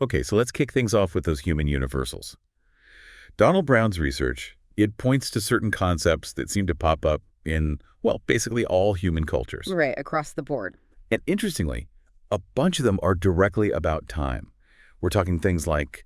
Okay, so let's kick things off with those human universals. Donald Brown's research, it points to certain concepts that seem to pop up in, well, basically all human cultures. Right, across the board. And interestingly, a bunch of them are directly about time. We're talking things like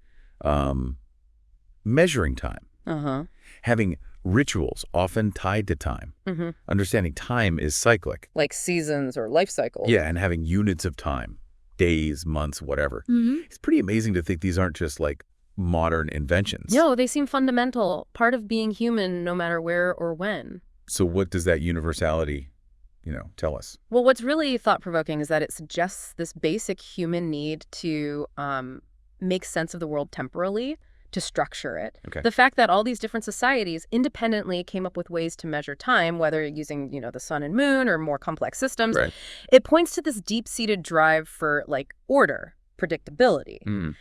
measuring time, Uh-huh. having rituals often tied to time, Mm-hmm. understanding time is cyclic. Like seasons or life cycles. Yeah, and having units of time, days, months, whatever. Mm-hmm. It's pretty amazing to think these aren't just like modern inventions. No, they seem fundamental, part of being human no matter where or when. So what does that universality, tell us? Well, what's really thought-provoking is that it suggests this basic human need to make sense of the world temporally, to structure it. Okay. The fact that all these different societies independently came up with ways to measure time, whether using, the sun and moon or more complex systems, Right. it points to this deep-seated drive for, order, predictability.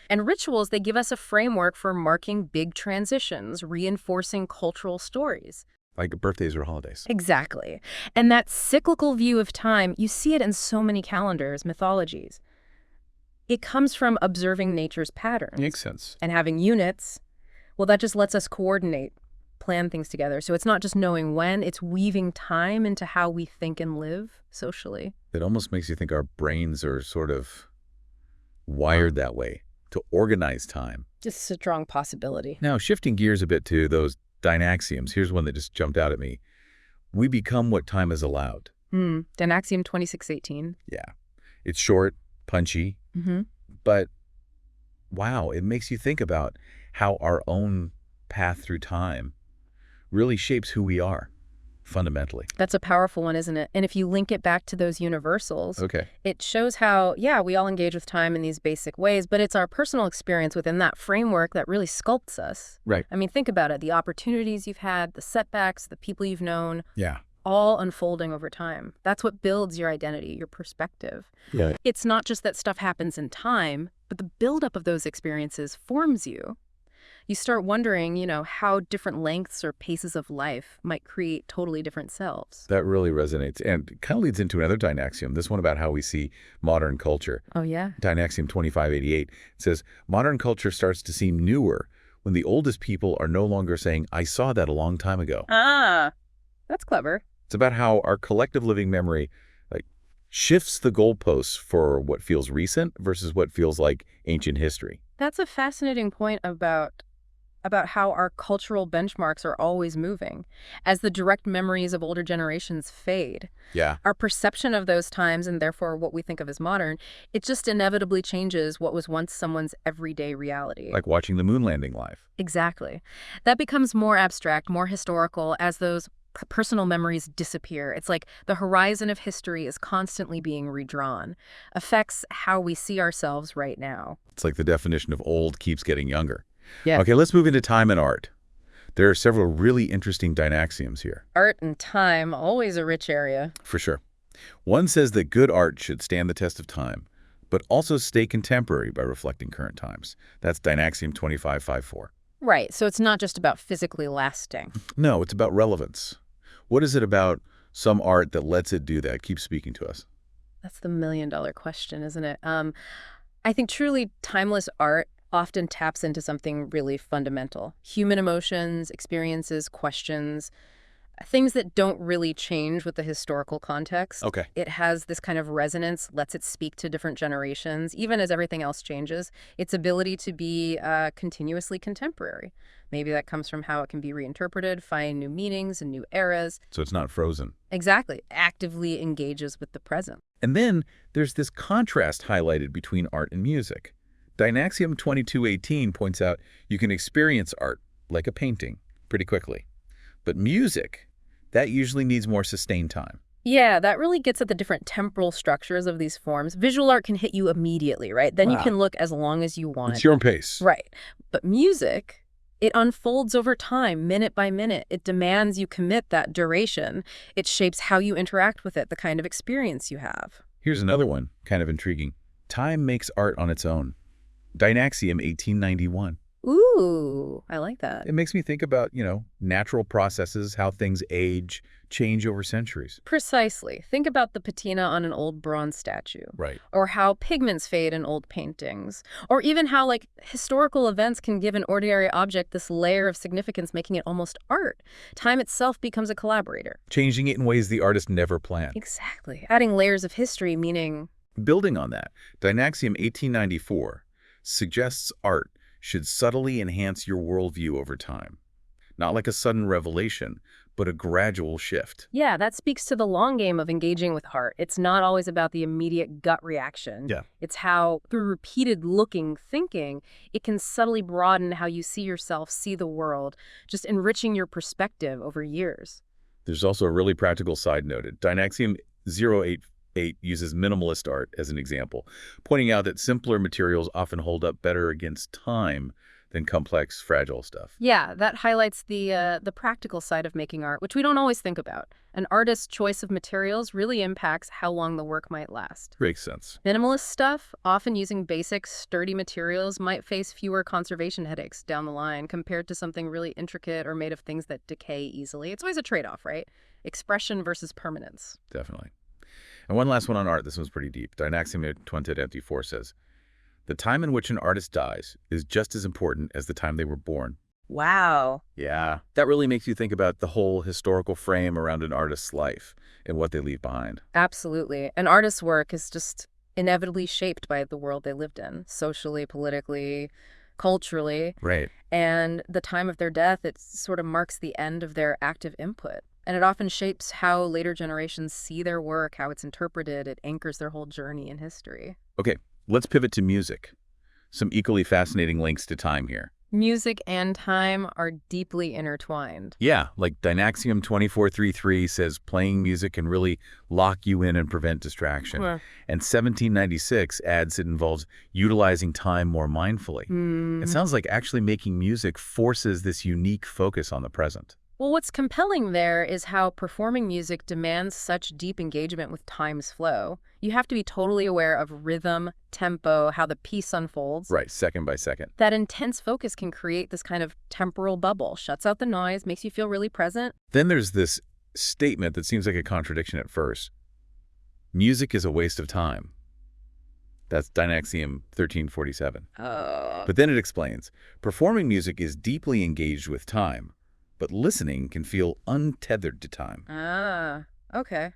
And rituals, they give us a framework for marking big transitions, reinforcing cultural stories. Like birthdays or holidays. Exactly. And that cyclical view of time, you see it in so many calendars, mythologies. It comes from observing nature's patterns. Makes sense. And having units, well, that just lets us coordinate, plan things together. So it's not just knowing when, it's weaving time into how we think and live socially. It almost makes you think our brains are sort of wired that way, to organize time. Just a strong possibility. Now, shifting gears a bit to those dynaxioms, here's one that just jumped out at me. We become what time is allowed. Dynaxiom 2618. Yeah. It's short, punchy, Mm-hmm. but wow, it makes you think about how our own path through time really shapes who we are, fundamentally. That's a powerful one, isn't it? And if you link it back to those universals, Okay. it shows how, we all engage with time in these basic ways, but it's our personal experience within that framework that really sculpts us. Right. I mean, think about it. The opportunities you've had, the setbacks, the people you've known, Yeah. all unfolding over time. That's what builds your identity, your perspective. Yeah. It's not just that stuff happens in time, but the buildup of those experiences forms you. You start wondering, how different lengths or paces of life might create totally different selves. That really resonates and kind of leads into another dynaxiom, this one about how we see modern culture. Oh, yeah? Dynaxiom 2588 says, modern culture starts to seem newer when the oldest people are no longer saying, I saw that a long time ago. Ah, that's clever. It's about how our collective living memory shifts the goalposts for what feels recent versus what feels like ancient history. That's a fascinating point about how our cultural benchmarks are always moving. As the direct memories of older generations fade, Yeah. our perception of those times, and therefore what we think of as modern, it just inevitably changes what was once someone's everyday reality. Like watching the moon landing live. Exactly. That becomes more abstract, more historical as those personal memories disappear. It's like the horizon of history is constantly being redrawn, affects how we see ourselves right now. It's like the definition of old keeps getting younger. Yeah. Okay, let's move into time and art. There are several really interesting dynaxioms here. Art and time, always a rich area. For sure. One says that good art should stand the test of time, but also stay contemporary by reflecting current times. That's Dynaxiom 2554. Right, so it's not just about physically lasting. No, it's about relevance. What is it about some art that lets it do that, keeps speaking to us? That's the million-dollar question, isn't it? I think truly timeless art often taps into something really fundamental. Human emotions, experiences, questions, things that don't really change with the historical context. Okay. It has this kind of resonance, lets it speak to different generations, even as everything else changes. Its ability to be continuously contemporary. Maybe that comes from how it can be reinterpreted, find new meanings and new eras. So it's not frozen. Exactly. Actively engages with the present. And then there's this contrast highlighted between art and music. Dynaxiom 2218 points out you can experience art, like a painting, pretty quickly. But music, that usually needs more sustained time. Yeah, that really gets at the different temporal structures of these forms. Visual art can hit you immediately, right? Then you Wow. can look as long as you want. It's your own pace. Right. But music, it unfolds over time, minute by minute. It demands you commit that duration. It shapes how you interact with it, the kind of experience you have. Here's another one, kind of intriguing. Time makes art on its own. Dynaxiom 1891. Ooh, I like that. It makes me think about, natural processes, how things age, change over centuries. Precisely. Think about the patina on an old bronze statue. Right. Or how pigments fade in old paintings. Or even how, like, historical events can give an ordinary object this layer of significance, making it almost art. Time itself becomes a collaborator. Changing it in ways the artist never planned. Exactly. Adding layers of history, meaning... Building on that, Dynaxiom 1894 suggests art should subtly enhance your worldview over time. Not like a sudden revelation, but a gradual shift. Yeah, that speaks to the long game of engaging with art. It's not always about the immediate gut reaction. Yeah. It's how, through repeated thinking, it can subtly broaden how you see yourself, see the world, just enriching your perspective over years. There's also a really practical side noted. Dynaxiom 088 uses minimalist art as an example, pointing out that simpler materials often hold up better against time than complex, fragile stuff. Yeah, that highlights the practical side of making art, which we don't always think about. An artist's choice of materials really impacts how long the work might last. Makes sense. Minimalist stuff, often using basic, sturdy materials, might face fewer conservation headaches down the line compared to something really intricate or made of things that decay easily. It's always a trade-off, right? Expression versus permanence. Definitely. And one last one on art. This one's pretty deep. Dynaxiom 2084 says, "The time in which an artist dies is just as important as the time they were born." Wow. Yeah. That really makes you think about the whole historical frame around an artist's life and what they leave behind. Absolutely. An artist's work is just inevitably shaped by the world they lived in, socially, politically, culturally. Right. And the time of their death, it sort of marks the end of their active input. And it often shapes how later generations see their work, how it's interpreted. It anchors their whole journey in history. Okay, let's pivot to music. Some equally fascinating links to time here. Music and time are deeply intertwined. Yeah, like Dynaxiom 2433 says playing music can really lock you in and prevent distraction. Sure. And 1796 adds it involves utilizing time more mindfully. It sounds like actually making music forces this unique focus on the present. Well, what's compelling there is how performing music demands such deep engagement with time's flow. You have to be totally aware of rhythm, tempo, how the piece unfolds. Right, second by second. That intense focus can create this kind of temporal bubble, shuts out the noise, makes you feel really present. Then there's this statement that seems like a contradiction at first. Music is a waste of time. That's Dynaxiom 1347. Oh. But then it explains, performing music is deeply engaged with time, but listening can feel untethered to time. Ah, okay.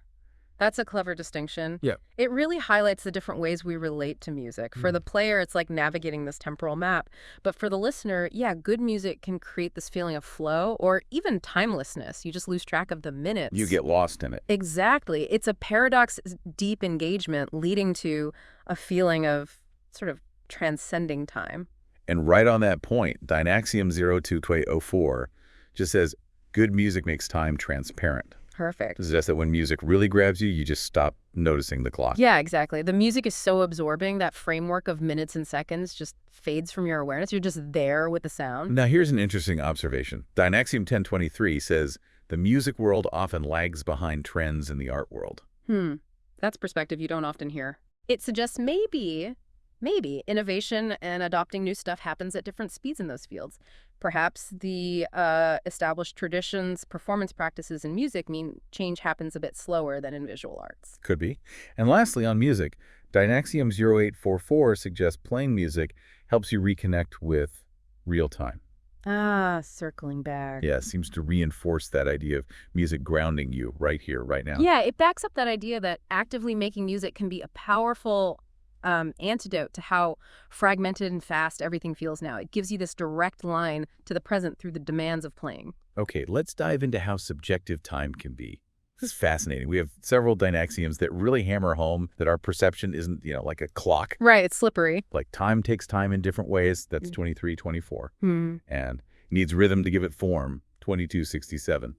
That's a clever distinction. Yeah. It really highlights the different ways we relate to music. For the player, it's like navigating this temporal map. But for the listener, yeah, good music can create this feeling of flow or even timelessness. You just lose track of the minutes. You get lost in it. Exactly. It's a paradox, deep engagement leading to a feeling of sort of transcending time. And right on that point, Dynaxiom 0204 just says, good music makes time transparent. Perfect. It suggests that when music really grabs you, you just stop noticing the clock. Yeah, exactly. The music is so absorbing, that framework of minutes and seconds just fades from your awareness. You're just there with the sound. Now, here's an interesting observation. Dynaxiom 1023 says, the music world often lags behind trends in the art world. That's perspective you don't often hear. It suggests maybe innovation and adopting new stuff happens at different speeds in those fields. Perhaps the established traditions, performance practices in music mean change happens a bit slower than in visual arts. Could be. And lastly, on music, Dynaxiom 0844 suggests playing music helps you reconnect with real time. Ah, circling back. Yeah, it seems to reinforce that idea of music grounding you right here, right now. Yeah, it backs up that idea that actively making music can be a powerful antidote to how fragmented and fast everything feels now. It gives you this direct line to the present through the demands of playing. Okay, let's dive into how subjective time can be. This is fascinating. We have several Dynaxioms that really hammer home that our perception isn't, like a clock. Right, it's slippery. Like time takes time in different ways. That's 2324. And needs rhythm to give it form. 2267.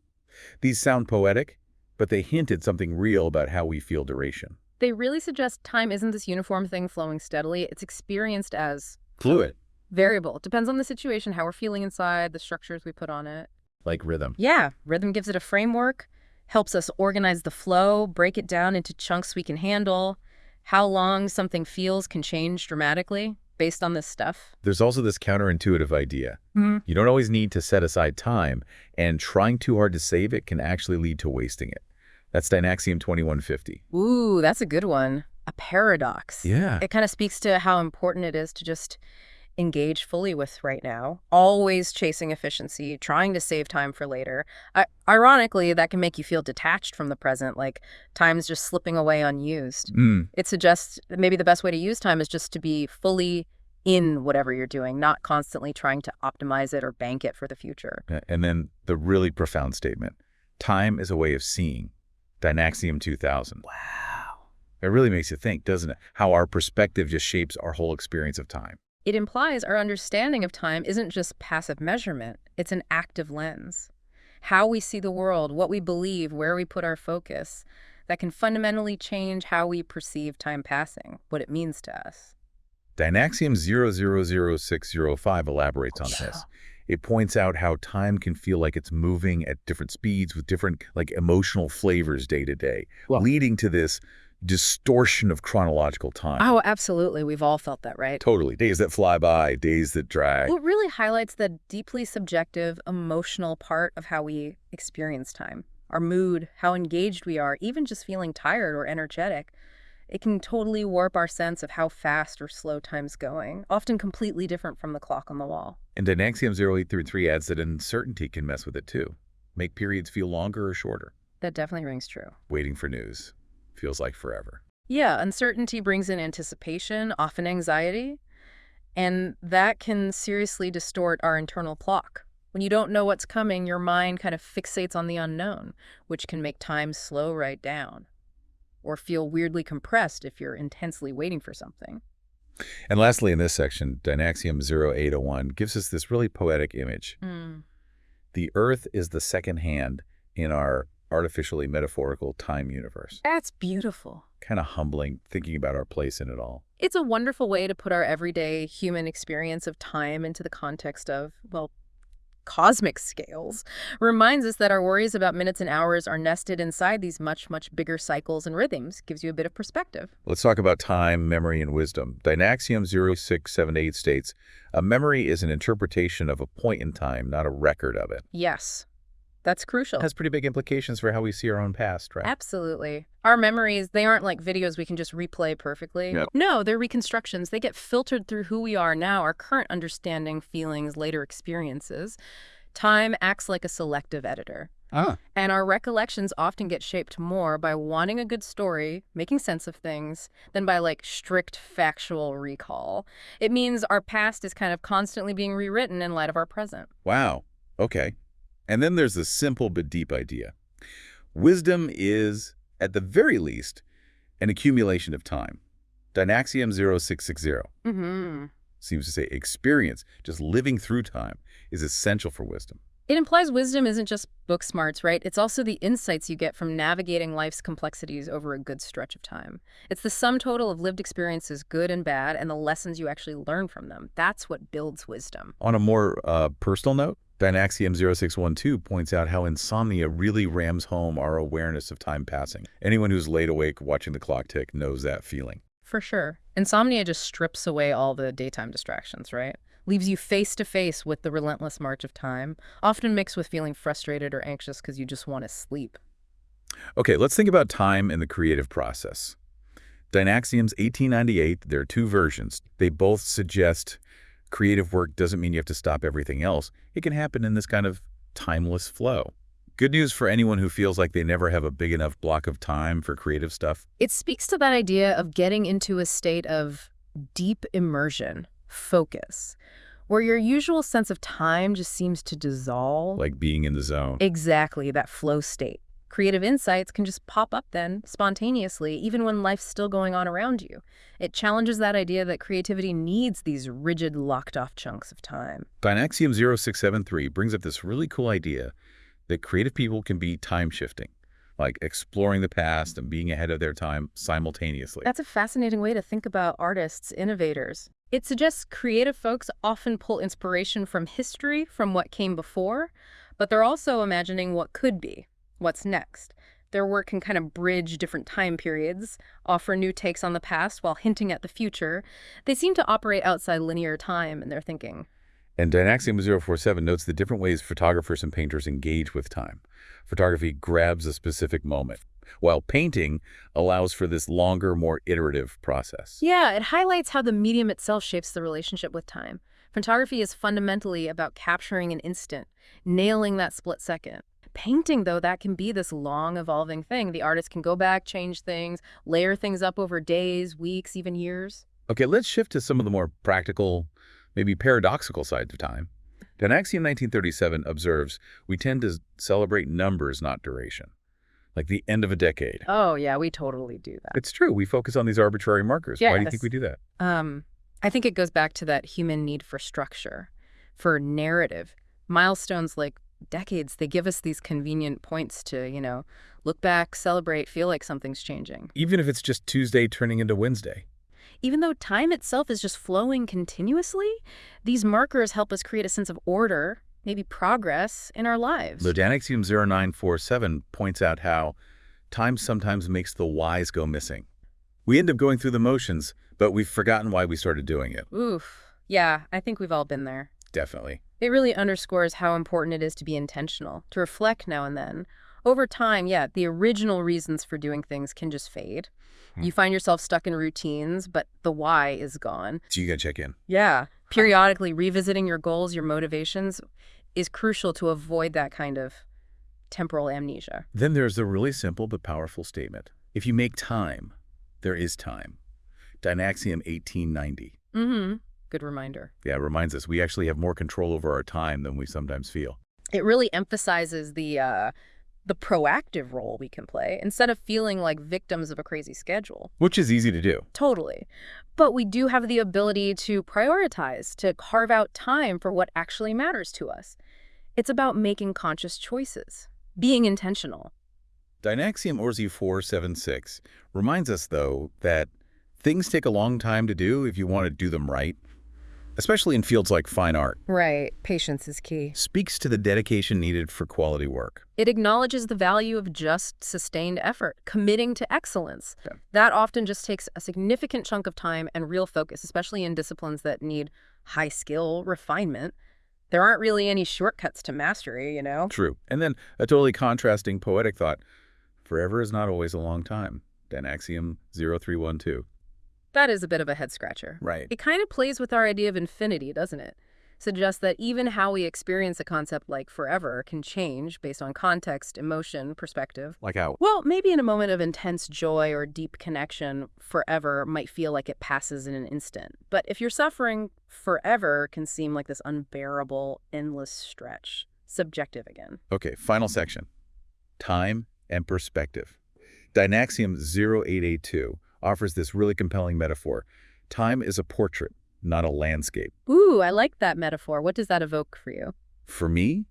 These sound poetic, but they hint at something real about how we feel duration. They really suggest time isn't this uniform thing flowing steadily. It's experienced as Fluid. variable. Depends on the situation, how we're feeling inside, the structures we put on it. Like rhythm. Yeah, rhythm gives it a framework, helps us organize the flow, break it down into chunks we can handle. How long something feels can change dramatically. based on this stuff. There's also this counterintuitive idea. Mhm. You don't always need to set aside time, and trying too hard to save it can actually lead to wasting it. That's Dynaxiom 2150. Ooh, that's a good one. A paradox. Yeah. It kind of speaks to how important it is to just engage fully with right now, always chasing efficiency, trying to save time for later. Ironically, that can make you feel detached from the present, like time's just slipping away unused. It suggests that maybe the best way to use time is just to be fully in whatever you're doing, not constantly trying to optimize it or bank it for the future. And then the really profound statement, time is a way of seeing. Dynaxiom 2000. Wow. It really makes you think, doesn't it? How our perspective just shapes our whole experience of time. It implies our understanding of time isn't just passive measurement, it's an active lens. How we see the world, what we believe, where we put our focus, that can fundamentally change how we perceive time passing, what it means to us. Dynaxiom 000605 elaborates on this. It points out how time can feel like it's moving at different speeds with different emotional flavors day to day, leading to this distortion of chronological time. Oh, absolutely. We've all felt that, right? Totally. Days that fly by, days that drag. Well, it really highlights the deeply subjective, emotional part of how we experience time. Our mood, how engaged we are, even just feeling tired or energetic. It can totally warp our sense of how fast or slow time's going, often completely different from the clock on the wall. And Dynaxiom 0833 adds that uncertainty can mess with it too. Make periods feel longer or shorter. That definitely rings true. Waiting for news feels like forever. Yeah, uncertainty brings in anticipation, often anxiety, and that can seriously distort our internal clock. When you don't know what's coming, your mind kind of fixates on the unknown, which can make time slow right down, or feel weirdly compressed if you're intensely waiting for something. And lastly, in this section, Dynaxiom 0801 gives us this really poetic image. The Earth is the second hand in our artificially metaphorical time universe. That's beautiful. Kind of humbling thinking about our place in it all. It's a wonderful way to put our everyday human experience of time into the context of, well, cosmic scales. Reminds us that our worries about minutes and hours are nested inside these much, much bigger cycles and rhythms. Gives you a bit of perspective. Let's talk about time, memory, and wisdom. Dynaxiom 0678 states, a memory is an interpretation of a point in time, not a record of it. Yes, that's crucial. It has pretty big implications for how we see our own past, right? Absolutely. Our memories, they aren't like videos we can just replay perfectly. Yep. No, they're reconstructions. They get filtered through who we are now, our current understanding, feelings, later experiences. Time acts like a selective editor. And our recollections often get shaped more by wanting a good story, making sense of things, than by strict factual recall. It means our past is kind of constantly being rewritten in light of our present. Wow. Okay. And then there's a simple but deep idea. Wisdom is, at the very least, an accumulation of time. Dynaxiom 0660 seems to say experience, just living through time, is essential for wisdom. It implies wisdom isn't just book smarts, right? It's also the insights you get from navigating life's complexities over a good stretch of time. It's the sum total of lived experiences, good and bad, and the lessons you actually learn from them. That's what builds wisdom. On a more personal note, Dynaxiom 0612 points out how insomnia really rams home our awareness of time passing. Anyone who's laid awake watching the clock tick knows that feeling. For sure. Insomnia just strips away all the daytime distractions, right? Leaves you face to face with the relentless march of time, often mixed with feeling frustrated or anxious because you just want to sleep. Okay, let's think about time in the creative process. Dynaxiom's 1898, there are two versions. They both suggest creative work doesn't mean you have to stop everything else. It can happen in this kind of timeless flow. Good news for anyone who feels like they never have a big enough block of time for creative stuff. It speaks to that idea of getting into a state of deep immersion, focus, where your usual sense of time just seems to dissolve. Like being in the zone. Exactly, that flow state. Creative insights can just pop up then, spontaneously, even when life's still going on around you. It challenges that idea that creativity needs these rigid, locked-off chunks of time. Dynaxiom 0673 brings up this really cool idea that creative people can be time-shifting, like exploring the past and being ahead of their time simultaneously. That's a fascinating way to think about artists, innovators. It suggests creative folks often pull inspiration from history, from what came before, but they're also imagining what could be. What's next? Their work can kind of bridge different time periods, offer new takes on the past while hinting at the future. They seem to operate outside linear time in their thinking. And Dynaxiom 047 notes the different ways photographers and painters engage with time. Photography grabs a specific moment, while painting allows for this longer, more iterative process. Yeah, it highlights how the medium itself shapes the relationship with time. Photography is fundamentally about capturing an instant, nailing that split second. Painting, though, that can be this long, evolving thing. The artist can go back, change things, layer things up over days, weeks, even years. Okay, let's shift to some of the more practical, maybe paradoxical sides of time. Dynaxiom 1937 observes we tend to celebrate numbers, not duration, like the end of a decade. Oh, yeah, we totally do that. It's true. We focus on these arbitrary markers. Why do you think we do that? I think it goes back to that human need for structure, for narrative. Milestones like decades, they give us these convenient points to, look back, celebrate, feel like something's changing. Even if it's just Tuesday turning into Wednesday. Even though time itself is just flowing continuously, these markers help us create a sense of order, maybe progress, in our lives. Dynaxiom 0947 points out how time sometimes makes the whys go missing. We end up going through the motions, but we've forgotten why we started doing it. Oof. Yeah, I think we've all been there. Definitely. It really underscores how important it is to be intentional, to reflect now and then. Over time, yeah, the original reasons for doing things can just fade. You find yourself stuck in routines, but the why is gone. So you gotta check in. Yeah. Periodically revisiting your goals, your motivations is crucial to avoid that kind of temporal amnesia. Then there's the really simple but powerful statement. If you make time, there is time. Dynaxiom 1890. Good reminder. Yeah, it reminds us we actually have more control over our time than we sometimes feel. It really emphasizes the proactive role we can play instead of feeling like victims of a crazy schedule. Which is easy to do. Totally. But we do have the ability to prioritize, to carve out time for what actually matters to us. It's about making conscious choices, being intentional. Dynaxiom ORSI 476 reminds us, though, that things take a long time to do if you want to do them right, especially in fields like fine art. Right. Patience is key. Speaks to the dedication needed for quality work. It acknowledges the value of just sustained effort, committing to excellence. Yeah. That often just takes a significant chunk of time and real focus, especially in disciplines that need high skill, refinement. There aren't really any shortcuts to mastery, True. And then a totally contrasting poetic thought. Forever is not always a long time. Dynaxiom 0312. That is a bit of a head-scratcher. Right. It kind of plays with our idea of infinity, doesn't it? Suggests that even how we experience a concept like forever can change based on context, emotion, perspective. Like how? Well, maybe in a moment of intense joy or deep connection, forever might feel like it passes in an instant. But if you're suffering, forever can seem like this unbearable, endless stretch. Subjective again. Okay, final section. Time and perspective. Dynaxiom 0882 offers this really compelling metaphor. Time is a portrait, not a landscape. Ooh, I like that metaphor. What does that evoke for you? For me,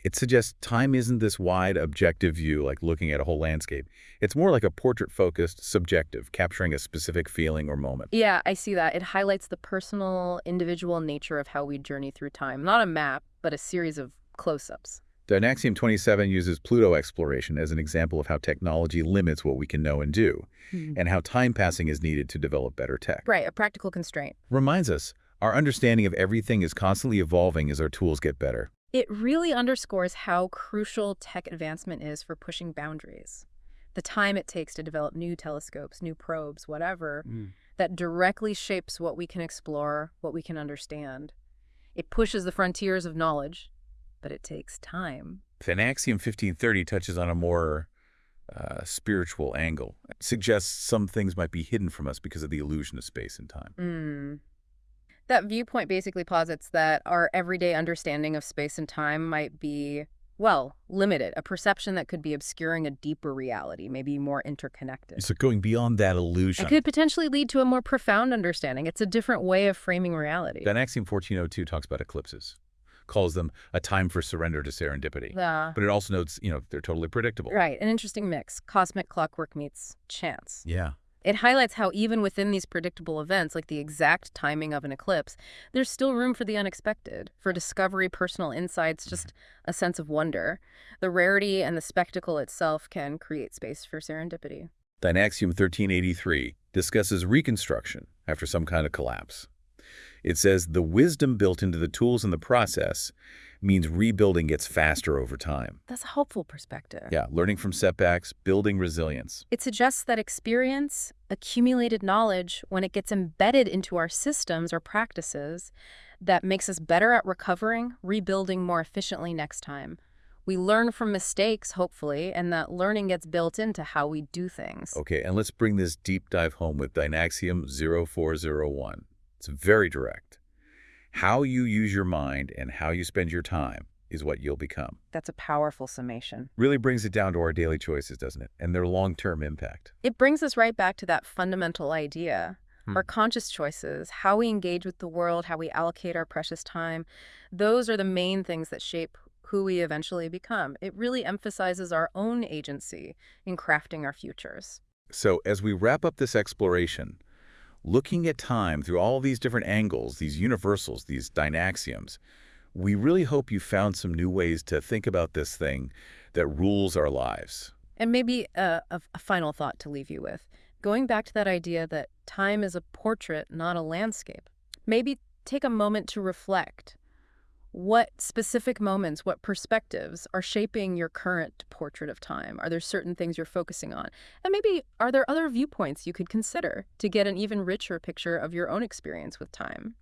it suggests time isn't this wide, objective view like looking at a whole landscape. It's more like a portrait-focused, subjective, capturing a specific feeling or moment. Yeah, I see that. It highlights the personal, individual nature of how we journey through time. Not a map, but a series of close-ups. Dynaxiom 27 uses Pluto exploration as an example of how technology limits what we can know and do, and how time passing is needed to develop better tech. Right, a practical constraint. Reminds us, our understanding of everything is constantly evolving as our tools get better. It really underscores how crucial tech advancement is for pushing boundaries. The time it takes to develop new telescopes, new probes, whatever, that directly shapes what we can explore, what we can understand. It pushes the frontiers of knowledge, but it takes time. Dynaxiom 1530 touches on a more spiritual angle. It suggests some things might be hidden from us because of the illusion of space and time. That viewpoint basically posits that our everyday understanding of space and time might be, well, limited, a perception that could be obscuring a deeper reality, maybe more interconnected. So going beyond that illusion. It could potentially lead to a more profound understanding. It's a different way of framing reality. Dynaxiom 1402 talks about eclipses, calls them a time for surrender to serendipity. But it also notes, they're totally predictable. Right, an interesting mix. Cosmic clockwork meets chance. Yeah. It highlights how even within these predictable events, like the exact timing of an eclipse, there's still room for the unexpected, for discovery, personal insights, just a sense of wonder. The rarity and the spectacle itself can create space for serendipity. Dynaxiom 1383 discusses reconstruction after some kind of collapse. It says the wisdom built into the tools in the process means rebuilding gets faster over time. That's a helpful perspective. Yeah, learning from setbacks, building resilience. It suggests that experience, accumulated knowledge, when it gets embedded into our systems or practices, that makes us better at recovering, rebuilding more efficiently next time. We learn from mistakes, hopefully, and that learning gets built into how we do things. Okay, and let's bring this deep dive home with Dynaxiom 0401. It's very direct. How you use your mind and how you spend your time is what you'll become. That's a powerful summation. Really brings it down to our daily choices, doesn't it? And their long-term impact. It brings us right back to that fundamental idea. Our conscious choices, how we engage with the world, how we allocate our precious time, those are the main things that shape who we eventually become. It really emphasizes our own agency in crafting our futures. So as we wrap up this exploration, looking at time through all these different angles, these universals, these dynaxioms, we really hope you found some new ways to think about this thing that rules our lives. And maybe a final thought to leave you with. Going back to that idea that time is a portrait, not a landscape. Maybe take a moment to reflect. What specific moments, what perspectives are shaping your current portrait of time? Are there certain things you're focusing on? And maybe are there other viewpoints you could consider to get an even richer picture of your own experience with time?